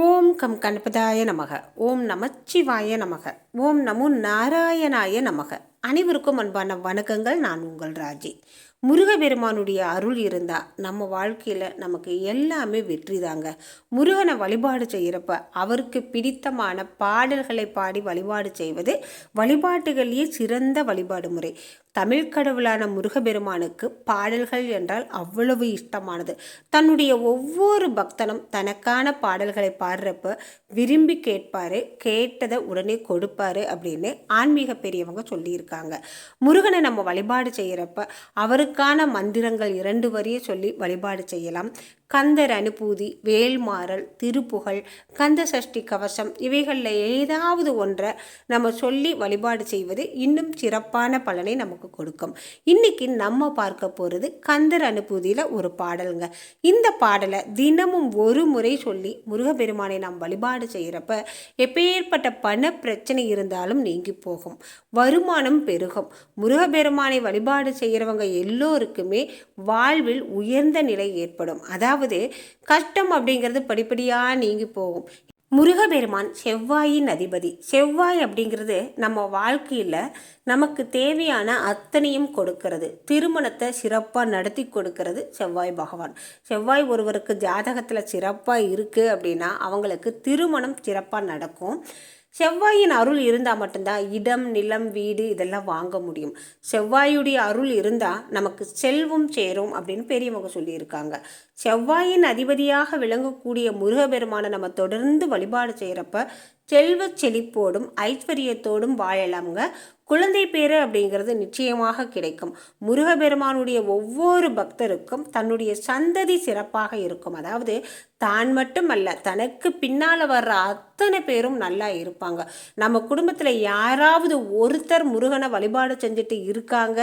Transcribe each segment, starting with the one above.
ஓம் come கணபதாய நமக. ஓம் நமச்சிவாய நமக. ஓம் நமோ நாராயணாய நமக. அனைவருக்கும் அன்பான வணக்கங்கள். நான் உங்கள் ராஜி. முருகபெருமானுடைய அருள் இருந்தால் நம்ம வாழ்க்கையில் நமக்கு எல்லாமே வெற்றி தாங்க. முருகனை வழிபாடு செய்கிறப்ப அவருக்கு பிடித்தமான பாடல்களை பாடி வழிபாடு செய்வது வழிபாட்டுகளிலேயே சிறந்த வழிபாடு முறை. தமிழ் கடவுளான முருகபெருமானுக்கு பாடல்கள் என்றால் அவ்வளவு இஷ்டமானது. தன்னுடைய ஒவ்வொரு பக்தனும் தனக்கான பாடல்களை பாடுறப்ப விரும்பி கேட்பாரு, கேட்டதை உடனே கொடுப்பாரு அப்படின்னு ஆன்மீக பெரியவங்க சொல்லியிருக்காங்க. முருகனை நம்ம வழிபாடு செய்கிறப்ப அவருக்கான மந்திரங்கள் 2 வரியை சொல்லி வழிபாடு செய்யலாம். கந்தர் அனுபூதி, வேல்மாறல், திருப்புகழ், கந்த சஷ்டி கவசம் இவைகளில் ஏதாவது ஒன்றை நம்ம சொல்லி வழிபாடு செய்வது இன்னும் சிறப்பான பலனை நமக்கு கொடுக்கும். இன்னைக்கு நம்ம பார்க்க போகிறது கந்தர் அனுபூதியில் ஒரு பாடலுங்க. இந்த பாடலை தினமும் ஒரு முறை சொல்லி முருகப்பெருமானை நாம் வழிபாடு செய்கிறப்ப எப்பேற்பட்ட பண பிரச்சனை இருந்தாலும் நீங்கி போகும், வருமானம் பெருகும். முருகப்பெருமானை வழிபாடு செய்கிறவங்க எல்லோருக்குமே வாழ்வில் உயர்ந்த நிலை ஏற்படும். அதாவது கஷ்டம் அப்படிங்கிறது படிப்படியாக நீங்கி போகும். முருகபெருமான் செவ்வாயின் அதிபதி. செவ்வாய் அப்படிங்கிறது நம்ம வாழ்க்கையில் நமக்கு தேவையான அத்தனையும் கொடுக்கிறது. திருமணத்தை சிறப்பாக நடத்தி கொடுக்கிறது செவ்வாய் பகவான். செவ்வாய் ஒருவருக்கு ஜாதகத்தில் சிறப்பாக இருக்குது அப்படின்னா அவங்களுக்கு திருமணம் சிறப்பாக நடக்கும். செவ்வாயின் அருள் இருந்தால் மட்டும்தான் இடம், நிலம், வீடு இதெல்லாம் வாங்க முடியும். செவ்வாயுடைய அருள் இருந்தால் நமக்கு செல்வம் சேரும் அப்படின்னு பெரியவங்க சொல்லியிருக்காங்க. செவ்வாயின் அதிபதியாக விளங்கக்கூடிய முருகபெருமானை நம்ம தொடர்ந்து வழிபாடு செய்கிறப்ப செல்வ செழிப்போடும் ஐஸ்வர்யத்தோடும் வாழலாம்ங்க. குழந்தை பேரு அப்படிங்கிறது நிச்சயமாக கிடைக்கும். முருகபெருமானுடைய ஒவ்வொரு பக்தருக்கும் தன்னுடைய சந்ததி சிறப்பாக இருக்கும். அதாவது தான் மட்டுமல்ல, தனக்கு பின்னால் வர்ற அத்தனை பேரும் நல்லா இருப்பாங்க. நம்ம குடும்பத்தில் யாராவது ஒருத்தர் முருகனை வழிபாடு செஞ்சுட்டு இருக்காங்க,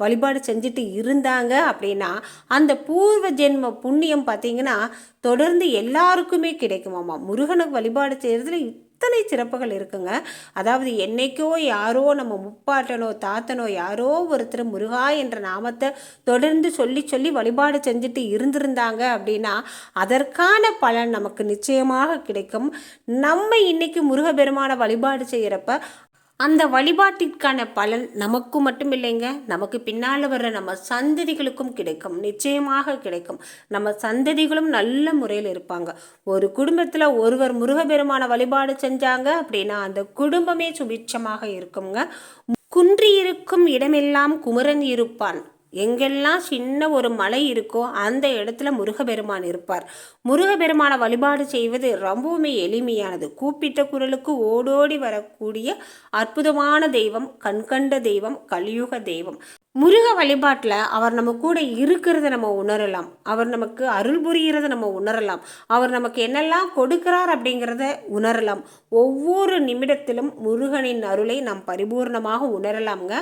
வழிபாடு செஞ்சுட்டு இருந்தாங்க அப்படின்னா அந்த பூர்வ ஜென்ம புண்ணியம் பார்த்தீங்கன்னா தொடர்ந்து எல்லாருக்குமே கிடைக்குமாமா. முருகனுக்கு வழிபாடு செய்கிறதுல இத்தனை சிறப்புகள் இருக்குங்க. அதாவது என்னைக்கோ யாரோ நம்ம முப்பாட்டனோ தாத்தனோ யாரோ ஒருத்தர் முருகா என்ற நாமத்தை தொடர்ந்து சொல்லி சொல்லி வழிபாடு செஞ்சுட்டு இருந்திருந்தாங்க அப்படின்னா அதற்கான பலன் நமக்கு நிச்சயமாக கிடைக்கும். நம்ம இன்னைக்கு முருகபெருமான வழிபாடு செய்கிறப்ப அந்த வழிபாட்டிற்கான பலன் நமக்கும் மட்டும் இல்லைங்க, நமக்கு பின்னால் வர்ற நம்ம சந்ததிகளுக்கும் கிடைக்கும், நிச்சயமாக கிடைக்கும். நம்ம சந்ததிகளும் நல்ல முறையில் இருப்பாங்க. ஒரு குடும்பத்தில் ஒருவர் முருகபெருமான வழிபாடு செஞ்சாங்க அப்படின்னா அந்த குடும்பமே சுபிட்சமாக இருக்குங்க. குன்றியிருக்கும் இடமெல்லாம் குமரன் இருப்பான். எங்கெல்லாம் சின்ன ஒரு மலை இருக்கோ அந்த இடத்துல முருகபெருமான் இருப்பார். முருகபெருமான வழிபாடு செய்வது ரொம்பவுமே எளிமையானது. கூப்பிட்ட குரலுக்கு ஓடோடி வரக்கூடிய அற்புதமான தெய்வம், கண்கண்ட தெய்வம், கலியுக தெய்வம். முருக வழிபாட்டில் அவர் நம்ம கூட இருக்கிறத நம்ம உணரலாம், அவர் நமக்கு அருள் புரிகிறத நம்ம உணரலாம், அவர் நமக்கு என்னெல்லாம் கொடுக்கிறார் அப்படிங்கிறத உணரலாம். ஒவ்வொரு நிமிடத்திலும் முருகனின் அருளை நாம் பரிபூர்ணமாக உணரலாம்ங்க.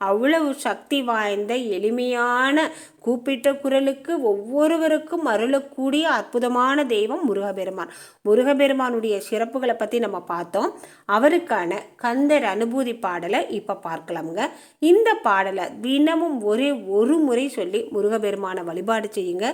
அவ்வளவு சக்தி வாய்ந்த எளிமையான கூப்பிட்ட குரலுக்கு ஒவ்வொருவருக்கும் அருளக்கூடிய அற்புதமான தெய்வம் முருகபெருமான். முருகபெருமானுடைய சிறப்புகளை பற்றி நம்ம பார்த்தோம். அவருக்கான கந்தர் அனுபூதி பாடலை இப்போ பார்க்கலாம்ங்க. இந்த பாடலை தினமும் ஒரு முறை சொல்லி முருகபெருமானை வழிபாடு செய்யுங்க.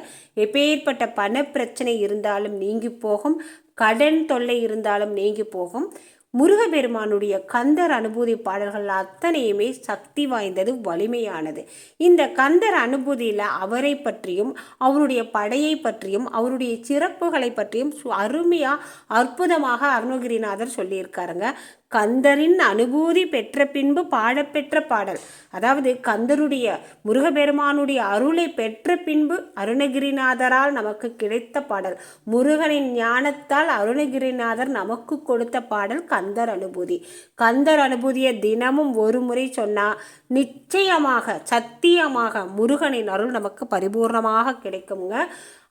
எப்பேற்பட்ட பண பிரச்சனை இருந்தாலும் நீங்கி போகும், கடன் தொல்லை இருந்தாலும் நீங்கி போகும். முருகபெருமானுடைய கந்தர் அனுபூதி பாடல்கள் அத்தனையுமே சக்தி வாய்ந்தது, வலிமையானது. இந்த கந்தர் அனுபூதியில் அவரை பற்றியும் அவருடைய படையை பற்றியும் அவருடைய சிறப்புகளை பற்றியும் அருமையாக அற்புதமாக அருணகிரிநாதர் சொல்லியிருக்காருங்க. கந்தரின் அனுபூதி பெற்ற பின்பு பாடப்பெற்ற பாடல். அதாவது கந்தருடைய முருகபெருமானுடைய அருளை பெற்ற பின்பு அருணகிரிநாதரால் நமக்கு கிடைத்த பாடல். முருகனின் ஞானத்தால் அருணகிரிநாதர் நமக்கு கொடுத்த பாடல் கந்தர் அனுபூதி. கந்தர் அனுபூதியை தினமும் ஒரு முறை சொன்னால் நிச்சயமாக சத்தியமாக முருகனின் அருள் நமக்கு பரிபூர்ணமாக கிடைக்குங்க.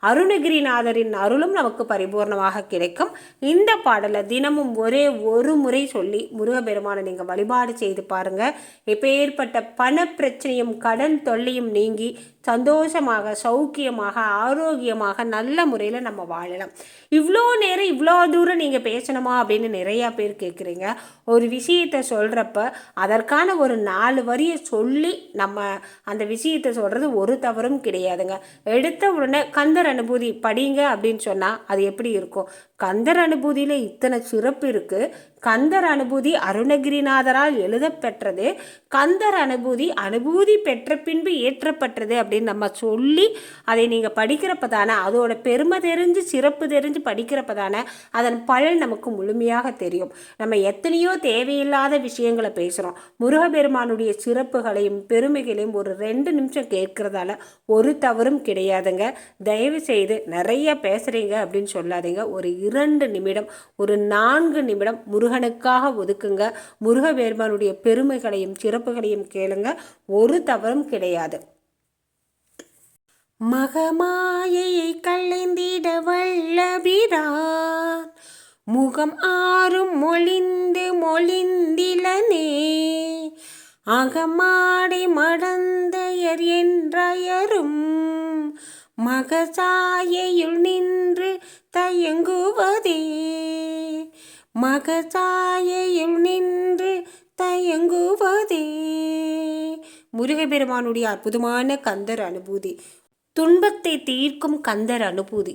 அருணகிரிநாதரின் அருளும் நமக்கு பரிபூர்ணமாக கிடைக்கும். இந்த பாடலை தினமும் ஒரு முறை சொல்லி முருகபெருமானை நீங்கள் வழிபாடு செய்து பாருங்கள். எப்பேற்பட்ட பண பிரச்சனையும் கடன் தொல்லையும் நீங்கி சந்தோஷமாக, சௌக்கியமாக, ஆரோக்கியமாக, நல்ல முறையில் நம்ம வாழலாம். இவ்வளோ நேரம் இவ்வளோ தூரம் நீங்கள் பேசணுமா அப்படின்னு நிறையா பேர் கேட்குறீங்க. ஒரு விஷயத்தை சொல்கிறப்ப அதற்கான ஒரு 4 வரியை சொல்லி நம்ம அந்த விஷயத்தை சொல்கிறது ஒரு தவறும் கிடையாதுங்க. எடுத்த உடனே கந்தர் அனுபூதி படிங்க அப்படின்னு சொன்னால் அது எப்படி இருக்கும்? கந்தர் அனுபூதியில் இத்தனை சிறப்பு இருக்குது. கந்தர் அனுபூதி அருணகிரிநாதரால் எழுதப்பெற்றது. கந்தர் அனுபூதி பெற்ற பின்பு ஏற்றப்பட்டது அப்படின்னு நம்ம சொல்லி அதை நீங்கள் படிக்கிறப்ப தானே அதோட பெருமை தெரிஞ்சு சிறப்பு தெரிஞ்சு படிக்கிறப்ப தானே அதன் பலன் நமக்கு முழுமையாக தெரியும். நம்ம எத்தனையோ தேவையில்லாத விஷயங்களை பேசுகிறோம். முருகப்பெருமானுடைய சிறப்புகளையும் பெருமைகளையும் ஒரு 2 நிமிஷம் கேட்குறதால ஒரு தவறும் கிடையாதுங்க. தயவு செய்து நிறைய பேசுகிறீங்க அப்படின்னு சொல்லாதீங்க. ஒரு 2 நிமிடம், ஒரு 4 நிமிடம் முருகனுக்காக ஒதுக்குங்க. முருகப்பெருமானுடைய பெருமைகளையும் சிறப்புகளையும் கேளுங்க. ஒரு தவறும் கிடையாது. மகமாயையை களைந்திட வல்லபிரான் முகம் ஆறும் மொழிந்திலனே அகமாடை மடந்தையர் என்றயரும் மகசாயையுள் நின்று தயங்குவதே மகசாயையுள் நின்று தயங்குவதே. முருகப்பெருமானுடைய அற்புதமான கந்தர் அனுபூதி, துன்பத்தை தீர்க்கும் கந்தர் அனுபூதி.